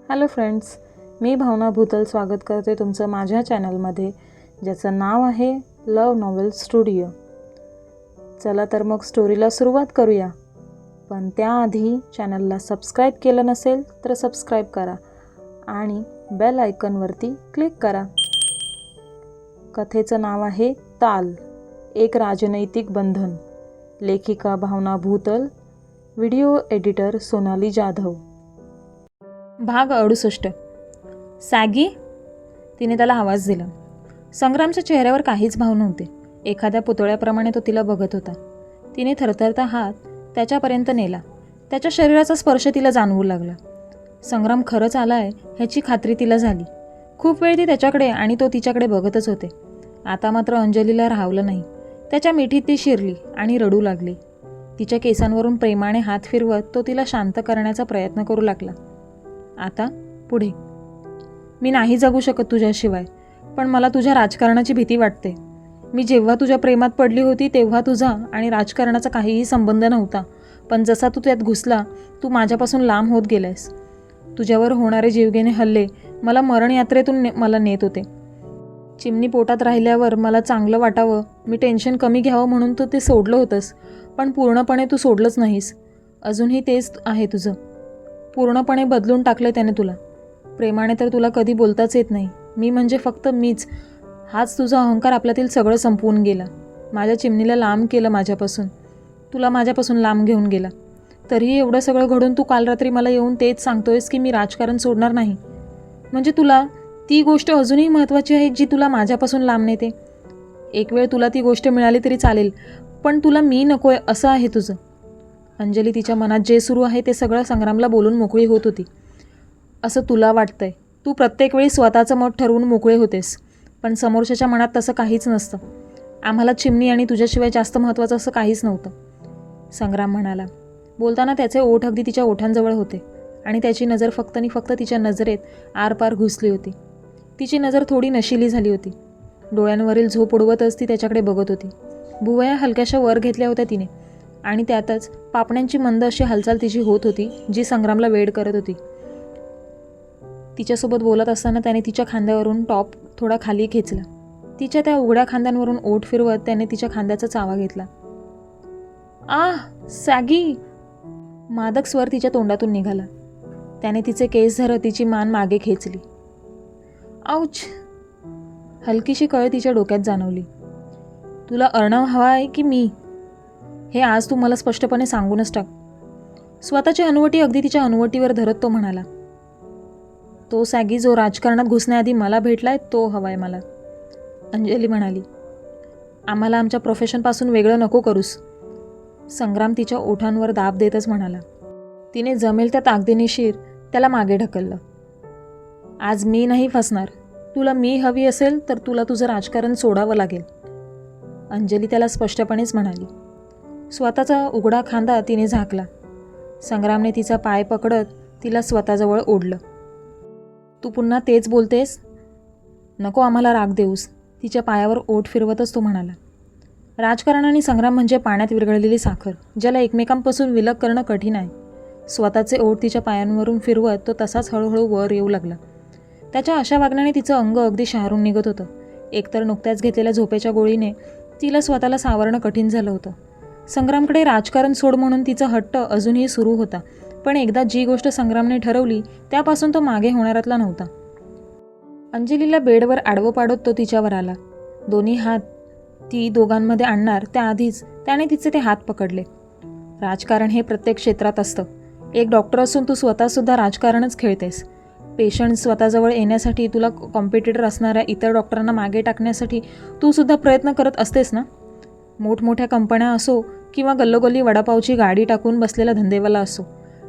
Hello friends, मी भावना भूतल स्वागत करते तुमचं माझ्या चॅनलमध्ये, ज्याचं नाव आहे लव नॉवेल स्टुडिओ. चला तर मग स्टोरीला सुरुवात करूया. पण त्याआधी चॅनलला सबस्क्राईब केलं नसेल तर सबस्क्राईब करा आणि बेल आयकॉनवरती क्लिक करा. कथेचं नाव आहे ताल, एक राजनैतिक बंधन. लेखिका भावना भूतल, व्हिडिओ एडिटर सोनाली जाधव. भाग 68. सॅगी, तिने त्याला आवाज दिला. संग्रामच्या चेहऱ्यावर काहीच भाव नव्हते. एखाद्या पुतळ्याप्रमाणे तो तिला बघत होता. तिने थरथरता हात त्याच्यापर्यंत नेला. त्याच्या शरीराचा स्पर्श तिला जाणवू लागला. संग्राम खरंच आलाय ह्याची खात्री तिला झाली. खूप वेळ ती त्याच्याकडे आणि तो तिच्याकडे बघतच होते. आता मात्र अंजलीला राहावलं नाही. त्याच्या मिठीत ती शिरली आणि रडू लागली. तिच्या केसांवरून प्रेमाने हात फिरवत तो तिला शांत करण्याचा प्रयत्न करू लागला. आता पुढे. मी नाही जगू शकत तुझ्याशिवाय, पण मला तुझ्या राजकारणाची भीती वाटते. मी जेव्हा तुझ्या प्रेमात पडली होती तेव्हा तुझा आणि राजकारणाचा काहीही संबंध नव्हता, पण जसा तू त्यात घुसला तू माझ्यापासून लांब होत गेलायस. तुझ्यावर होणारे जीवघेणे हल्ले मला मरणयात्रेतून मला नेत होते. चिमणी पोटात राहिल्यावर मला चांगलं वाटावं, मी टेन्शन कमी घ्यावं म्हणून तू ते सोडलं होतंस, पण पूर्णपणे तू सोडलंच नाहीस. अजूनही तेच आहे तुझं. पूर्णपणे बदलून टाकलं त्याने तुला. प्रेमाने तर तुला कधी बोलताच येत नाही. मी म्हणजे फक्त मीच. हाच तुझा अहंकार आपल्यातील सगळं संपवून गेला. माझ्या चिमणीला लांब केलं माझ्यापासून. तुला माझ्यापासून लांब घेऊन गेला. तरीही एवढं सगळं घडून तू काल रात्री मला येऊन तेच सांगतोयस की मी राजकारण सोडणार नाही. म्हणजे तुला ती गोष्ट अजूनही महत्त्वाची आहे जी तुला माझ्यापासून लांब नेते. एक वेळ तुला ती गोष्ट मिळाली तरी चालेल, पण तुला मी नकोय असं आहे तुझं. अंजली तिच्या मनात जे सुरू आहे ते सगळं संग्रामला बोलून मोकळी होत होती. असं तुला वाटतंय. तू प्रत्येक वेळी स्वतःचं मत ठरवून मोकळे होतेस, पण समोरच्याच्या मनात तसं काहीच नसतं. आम्हाला चिमणी आणि तुझ्याशिवाय जास्त महत्त्वाचं असं काहीच नव्हतं, संग्राम म्हणाला. बोलताना त्याचे ओठ अगदी तिच्या ओठांजवळ होते आणि त्याची नजर फक्त आणि फक्त तिच्या नजरेत आरपार घुसली होती. तिची नजर थोडी नशिली झाली होती. डोळ्यांवरील झोप उडवतच ती त्याच्याकडे बघत होती. भुवया हलक्याशा वर घेतल्या होत्या तिने आणि त्यातच पापण्यांची मंद अशी हालचाल तिची होत होती जी संग्रामला वेड करत होती. तिच्यासोबत बोलत असताना त्याने तिच्या खांद्यावरून टॉप थोडा खाली खेचला. तिच्या त्या उघड्या खांद्यांवरून ओठ फिरवत त्याने तिच्या खांद्याचा चावा घेतला. सॅगी, मादक स्वर तिच्या तोंडातून निघाला. त्याने तिचे केस धरत तिची मान मागे खेचली. औच, हलकीशी कळ तिच्या डोक्यात जाणवली. तुला अर्णव हवा आहे की मी, हे आज तू मला स्पष्टपणे सांगूनच टाक. स्वतःची अनुवटी अगदी तिच्या अनुवटीवर धरत तो म्हणाला. तो सॅगी जो राजकारणात घुसण्याआधी मला भेटलाय तो हवाय मला, अंजली म्हणाली. आम्हाला आमच्या प्रोफेशनपासून वेगळं नको करूस, संग्राम तिच्या ओठांवर दाब देतच म्हणाला. तिने जमेल त्या ताकदीनिशीर त्याला मागे ढकललं. आज मी नाही फसणार. तुला मी हवी असेल तर तुला तुझं राजकारण सोडावं लागेल, अंजली त्याला स्पष्टपणेच म्हणाली. स्वतःचा उघडा खांदा तिने झाकला. संग्रामने तिचा पाय पकडत तिला स्वतःजवळ ओढलं. तू पुन्हा तेच बोलतेस? नको आम्हाला राग देऊस, तिच्या पायावर ओठ फिरवतच तो म्हणाला. राजकारण आणि संग्राम म्हणजे पाण्यात विरघळलेली साखर, ज्याला एकमेकांपासून विलग करणं कठीण आहे. स्वतःचे ओठ तिच्या पायांवरून फिरवत तो तसाच हळूहळू वर येऊ लागला. त्याच्या अशा वागण्याने तिचं अंग अगदी शहारून निघत होतं. एकतर नुकत्याच घेतलेल्या झोपेच्या गोळीने तिला स्वतःला सावरणं कठीण झालं होतं. संग्रामकडे राजकारण सोड म्हणून तिचा हट्ट अजूनही सुरू होता, पण एकदा जी गोष्ट संग्रामने ठरवली त्यापासून तो मागे होणारातला नव्हता. अंजलीला बेडवर आडवं पाडत तो तिच्यावर आला. दोन्ही हात ती दोघांमध्ये आणणार त्याआधीच त्याने तिचे ते हात पकडले. राजकारण हे प्रत्येक क्षेत्रात असतं. एक डॉक्टर असून तू स्वतःसुद्धा राजकारणच खेळतेस. पेशंट स्वतःजवळ येण्यासाठी तुला कॉम्पिटिटर असणाऱ्या इतर डॉक्टरांना मागे टाकण्यासाठी तू सुद्धा प्रयत्न करत असतेस ना. मोठमोठ्या कंपन्या असो किंवा गल्लोगल्ली वडापावची गाडी टाकून बसलेला धंदेवाला असो,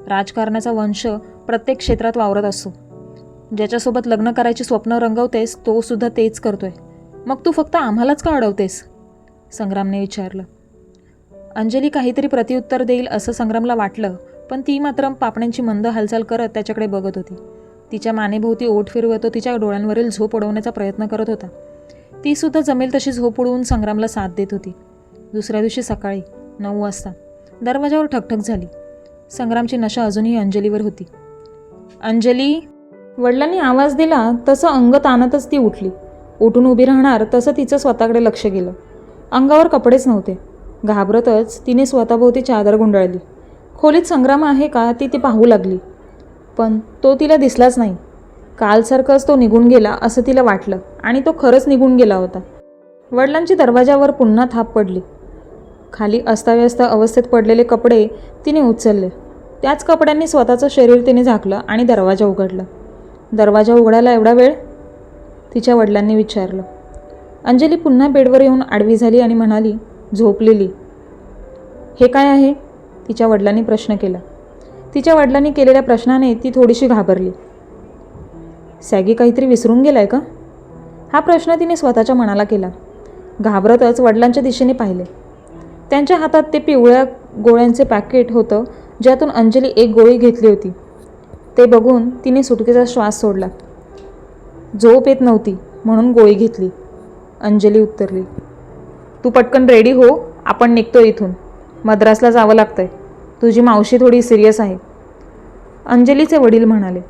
राजकारणाचा वंश प्रत्येक क्षेत्रात वावरत असतो. ज्याच्यासोबत लग्न करायची स्वप्न रंगवतेस तो सुद्धा तेच करतोय. मग तू फक्त आम्हालाच का अडवतेस, संग्रामने विचारलं. अंजली काहीतरी प्रत्युत्तर देईल असं संग्रामला वाटलं, पण ती मात्र पापण्यांची मंद हालचाल करत त्याच्याकडे बघत होती. तिच्या मानेभोवती ओठ फिरवत तो तिच्या डोळ्यांवरील झोप उडवण्याचा प्रयत्न करत होता. ती सुद्धा जमेल तशी झोप उडवून संग्रामला साथ देत होती. दुसऱ्या दिवशी सकाळी 9 वाजता दरवाजावर ठकठक झाली. संग्रामची नशा अजूनही अंजलीवर होती. अंजली, वडिलांनी आवाज दिला तसं अंग ताणतच ती उठली. उठून उभी राहणार तसं तिचं स्वतःकडे लक्ष गेलं. अंगावर कपडेच नव्हते. घाबरतच तिने स्वतःभोवती चादर गुंडाळली. खोलीत संग्राम आहे का ती पाहू लागली, पण तो तिला दिसलाच नाही. कालसारखंच तो निघून गेला असं तिला वाटलं आणि तो खरंच निघून गेला होता. वडिलांची दरवाजावर पुन्हा थाप पडली. खाली अस्ताव्यस्त अवस्थेत पडलेले कपडे तिने उचलले. त्याच कपड्यांनी स्वतःचं शरीर तिने झाकलं आणि दरवाजा उघडला. दरवाजा उघडायला एवढा वेळ? तिच्या वडिलांनी विचारलं. अंजली पुन्हा बेडवर येऊन आडवी झाली आणि म्हणाली, झोपलेली. हे काय आहे? तिच्या वडिलांनी प्रश्न केला. तिच्या वडिलांनी केलेल्या प्रश्नाने ती थोडीशी घाबरली. सॅगी काहीतरी विसरून गेलाय का? हा प्रश्न तिने स्वतःच्या मनाला केला. घाबरतच वडिलांच्या दिशेने पाहिले. त्यांच्या हातात ते पिवळ्या गोळ्यांचे पॅकेट होतं ज्यातून अंजली एक गोळी घेतली होती. ते बघून तिने सुटकेचा श्वास सोडला. झोप येत नव्हती म्हणून गोळी घेतली, अंजली उत्तरली. तू पटकन रेडी हो, आपण निघतो इथून. मद्रासला जावं लागतंय. तुझी मावशी थोडी सिरियस आहे, अंजलीचे वडील म्हणाले.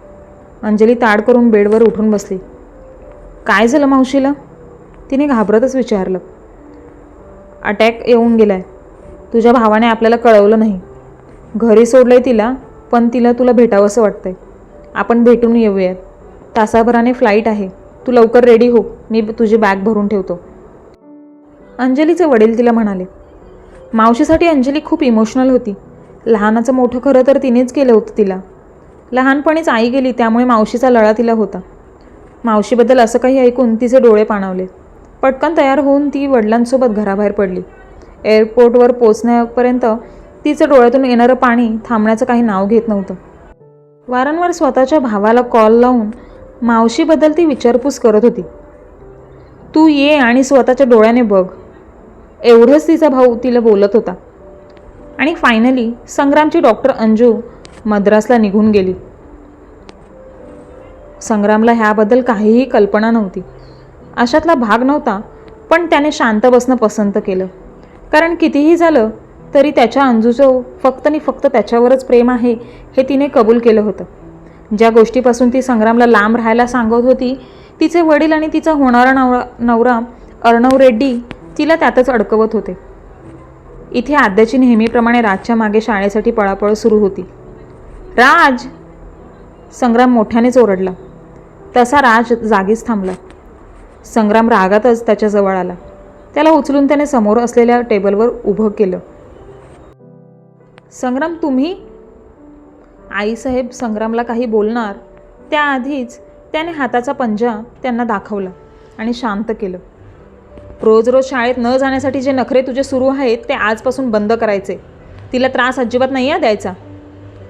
अंजली ताड करून बेडवर उठून बसली. काय झालं मावशीला? तिने घाबरतच विचारलं. अटॅक येऊन गेलाय. तुझ्या भावाने आपल्याला कळवलं नाही. घरी सोडलंय तिला, पण तिला तुला भेटावंसं वाटतंय. आपण भेटून येऊयात. तासाभराने फ्लाईट आहे. तू लवकर रेडी हो, मी तुझी बॅग भरून ठेवतो, अंजलीचे वडील तिला म्हणाले. मावशीसाठी अंजली खूप इमोशनल होती. लहानाचं मोठं खरं तर तिनेच केलं होतं तिला. लहानपणीच आई गेली त्यामुळे मावशीचा लळा तिला होता. मावशीबद्दल असं काही ऐकून तिचे डोळे पाणावले. पटकन तयार होऊन ती वडिलांसोबत घराबाहेर पडली. एअरपोर्टवर पोचण्यापर्यंत तिचं डोळ्यातून येणारं पाणी थांबण्याचं काही नाव घेत नव्हतं. वारंवार स्वतःच्या भावाला कॉल लावून मावशीबद्दल ती विचारपूस करत होती. तू ये आणि स्वतःच्या डोळ्याने बघ, एवढंच तिचा भाऊ तिला बोलत होता. आणि फायनली संग्रामची डॉक्टर अंजू मद्रासला निघून गेली. संग्रामला ह्याबद्दल काहीही कल्पना नव्हती. अशातला भाग नव्हता, पण त्याने शांत बसणं पसंत केलं. कारण कितीही झालं तरी त्याच्या अंजूचं फक्त आणि फक्त त्याच्यावरच प्रेम आहे हे तिने कबूल केलं होतं. ज्या गोष्टीपासून ती संग्रामला लांब राहायला सांगत होती, तिचे वडील आणि तिचा होणारा नवरा अर्णव रेड्डी तिला त्यातच अडकवत होते. इथे आद्याची नेहमीप्रमाणे राजच्या मागे शाळेसाठी पळापळ सुरू होती. राज! संग्राम मोठ्यानेच ओरडला. तसा राज जागीच थांबला. संग्राम रागातच त्याच्याजवळ आला. त्याला उचलून त्याने समोर असलेल्या टेबलवर उभं केलं. संग्राम, तुम्ही? आईसाहेब संग्रामला काही बोलणार त्याआधीच त्याने हाताचा पंजा त्यांना दाखवला आणि शांत केलं. रोज रोज शाळेत न जाण्यासाठी जे नखरे तुझे सुरू आहेत ते आजपासून बंद करायचे. तिला त्रास अजिबात नाही द्यायचा.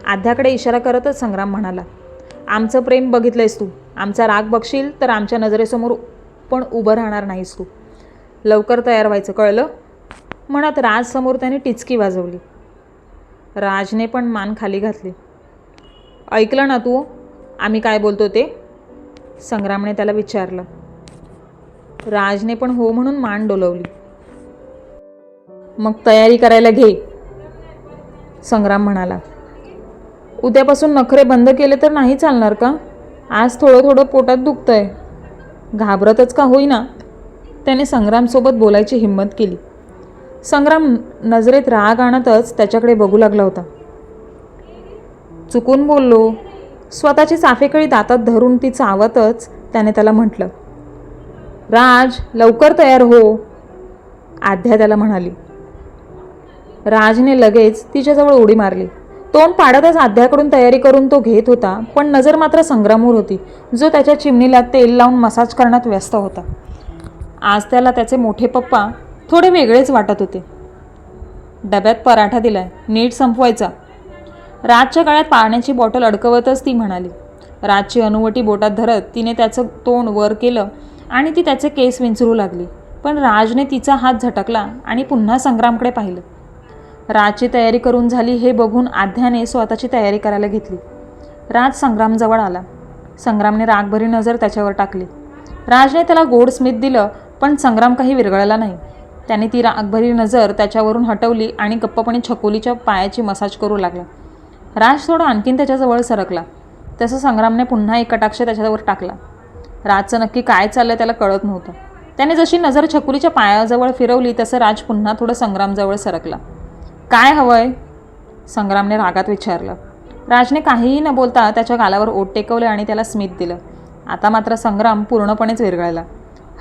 आध्याकडे इशारा करतच संग्राम म्हणाला. आमचं प्रेम बघितलंयस तू. आमचा राग बघशील तर आमच्या नजरेसमोर पण उभं राहणार नाहीस तू. लवकर तयार व्हायचं, कळलं? म्हणत राजसमोर त्याने टिचकी वाजवली. राजने पण मान खाली घातली. ऐकलं ना तू आम्ही काय बोलतो ते? संग्रामने त्याला विचारलं. राजने पण हो म्हणून मान डोलवली. मग तयारी करायला घे, संग्राम म्हणाला. उद्यापासून नखरे बंद केले तर नाही चालणार का? आज थोडं थोडं पोटात दुखतंय. घाबरतच का होईना त्याने संग्रामसोबत बोलायची हिंमत केली. संग्राम नजरेत राग आणतच त्याच्याकडे बघू लागला होता. चुकून बोललो, स्वतःची चाफेकळी दातात धरून ती चावतच त्याने त्याला म्हटलं. राज, लवकर तयार हो, आध्या त्याला म्हणाली. राजने लगेच तिच्याजवळ उडी मारली. तोंड पाडतच आध्याकडून तयारी करून तो घेत होता, पण नजर मात्र संग्रामवर होती, जो त्याच्या चिमणीला तेल लावून मसाज करण्यात व्यस्त होता. आज त्याला त्याचे मोठे पप्पा थोडे वेगळेच वाटत होते. डब्यात पराठा दिलाय, नीट संपवायचा, राजच्या गळ्यात पाण्याची बॉटल अडकवतच ती म्हणाली. राजची अनुवटी बोटात धरत तिने त्याचं तोंड वर केलं आणि ती त्याचे केस विंचरू लागली. पण राजने तिचा हात झटकला आणि पुन्हा संग्रामकडे पाहिलं. राजची तयारी करून झाली हे बघून आध्याने स्वतःची तयारी करायला घेतली. राज संग्रामजवळ आला. संग्रामने रागभरी नजर त्याच्यावर टाकली. राजने त्याला गोड स्मित दिलं, पण संग्राम काही विरघळला नाही. त्याने ती रागभरी नजर त्याच्यावरून हटवली आणि गप्पपणे छकोलीच्या पायाची मसाज करू लागला. राज थोडा आणखीन त्याच्याजवळ सरकला. तसं संग्रामने पुन्हा एक कटाक्ष त्याच्यावर टाकला. राजचं नक्की काय चाललं त्याला कळत नव्हतं. त्याने जशी नजर छकुलीच्या पायाजवळ फिरवली तसं राज पुन्हा थोडं संग्रामजवळ सरकला. काय हवंय? संग्रामने रागात विचारलं. राजने काहीही न बोलता त्याच्या गालावर ओठ टेकवले आणि त्याला स्मित दिलं. आता मात्र संग्राम पूर्णपणेच विरघळला.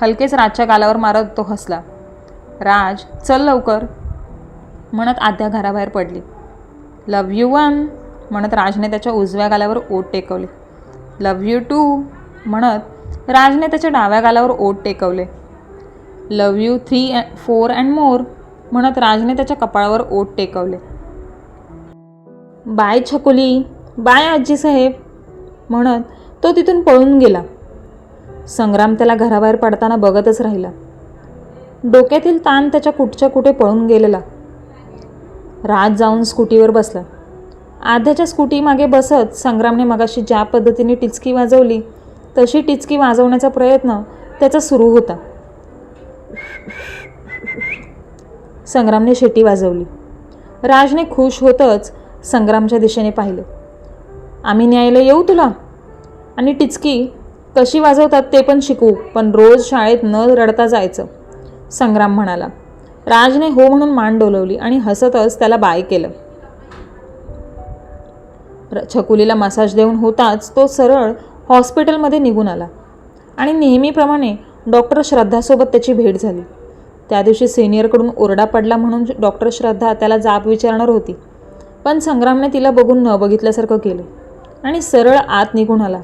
हलकेच राजच्या गालावर मारत तो हसला. राज चल लवकर म्हणत आद्या घराबाहेर पडली. लव्ह यू वन म्हणत राजने त्याच्या उजव्या गालावर ओठ टेकवले. लव्ह यू टू म्हणत राजने त्याच्या डाव्या गालावर ओठ टेकवले. लव्ह यू 3, 4 अँड मोर म्हणत राजने त्याच्या कपाळावर ओठ टेकवले. बाय छकुली, बाय आजीसाहेब म्हणत तो तिथून पळून गेला. संग्राम त्याला घराबाहेर पडताना बघतच राहिला. डोक्यातील ताण त्याच्या कुठच्या कुठे पळून गेलेला. राज जाऊन स्कूटीवर बसला. आध्याच्या स्कूटी मागे बसत संग्रामने मगाशी ज्या पद्धतीने टिचकी वाजवली तशी टिचकी वाजवण्याचा प्रयत्न त्याचा सुरू होता. संग्रामने शेटी वाजवली. राजने खुश होतच संग्रामच्या दिशेने पाहिले. आम्ही न्यायला येऊ तुला आणि टिचकी कशी वाजवतात ते पण शिकू, पण रोज शाळेत न रडता जायचं, संग्राम म्हणाला. राजने हो म्हणून मान डोलवली आणि हसतच त्याला बाय केलं. छकुलीला मसाज देऊन होताच तो सरळ हॉस्पिटलमध्ये निघून आला आणि नेहमीप्रमाणे डॉक्टर श्रद्धासोबत त्याची भेट झाली. त्या दिवशी सिनियरकडून ओरडा पडला म्हणून डॉक्टर श्रद्धा त्याला जाब विचारणार होती, पण संग्रामने तिला बघून न बघितल्यासारखं केलं आणि सरळ आत निघून आला.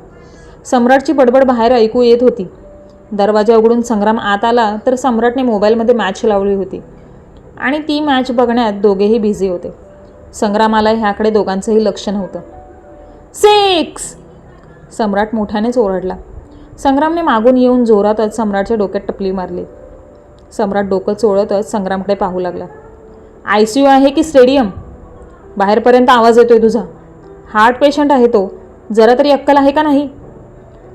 सम्राटची बडबड बाहेर ऐकू येत होती. दरवाजा उघडून संग्राम आत आला तर सम्राटने मोबाईलमध्ये मॅच लावली होती आणि ती मॅच बघण्यात दोघेही बिझी होते. संग्रामाला ह्याकडे दोघांचंही लक्ष नव्हतं. 6 सम्राट मोठ्यानेच ओरडला. संग्रामने मागून येऊन जोरातच सम्राटच्या डोक्यात टपली मारली. सम्राट डोकं चोळतच संग्रामकडे पाहू लागला. ICU आहे की स्टेडियम? बाहेरपर्यंत आवाज येतोय तुझा. हार्ट पेशंट आहे तो, जरा तरी अक्कल आहे का नाही?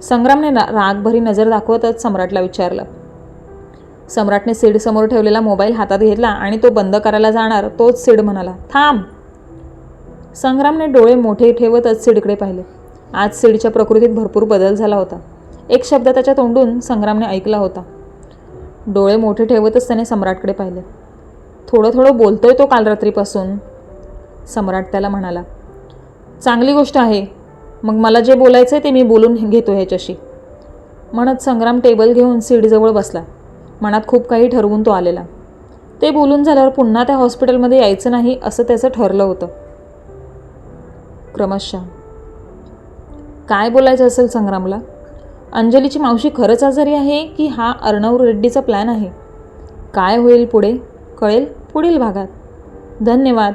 संग्रामने रागभरी नजर दाखवतच सम्राटला विचारलं. सम्राटने सीडसमोर ठेवलेला मोबाईल हातात घेतला आणि तो बंद करायला जाणार तोच सीड म्हणाला, थांब. संग्रामने डोळे मोठे ठेवतच सीडकडे पाहिले. आज सीडच्या प्रकृतीत भरपूर बदल झाला होता. एक शब्द त्याच्या तोंडून संग्रामने ऐकला होता. डोळे मोठे ठेवतच त्याने सम्राटकडे पाहिले. थोडं थोडं बोलतोय तो काल रात्रीपासून, सम्राट त्याला म्हणाला. चांगली गोष्ट आहे, मग मला जे बोलायचं आहे ते मी बोलून घेतो ह्याच्याशी म्हणत संग्राम टेबल घेऊन सीडजवळ बसला. मनात खूप काही ठरवून तो आलेला. ते बोलून झाल्यावर पुन्हा त्या हॉस्पिटलमध्ये यायचं नाही असं त्याचं ठरलं होतं. क्रमशः काय बोलायचं असेल संग्रामला? अंजलीची मावशी खरंच आजारी आहे की हा अर्णव रेड्डीचा प्लॅन आहे? काय होईल पुढे कळेल पुढील भागात. धन्यवाद.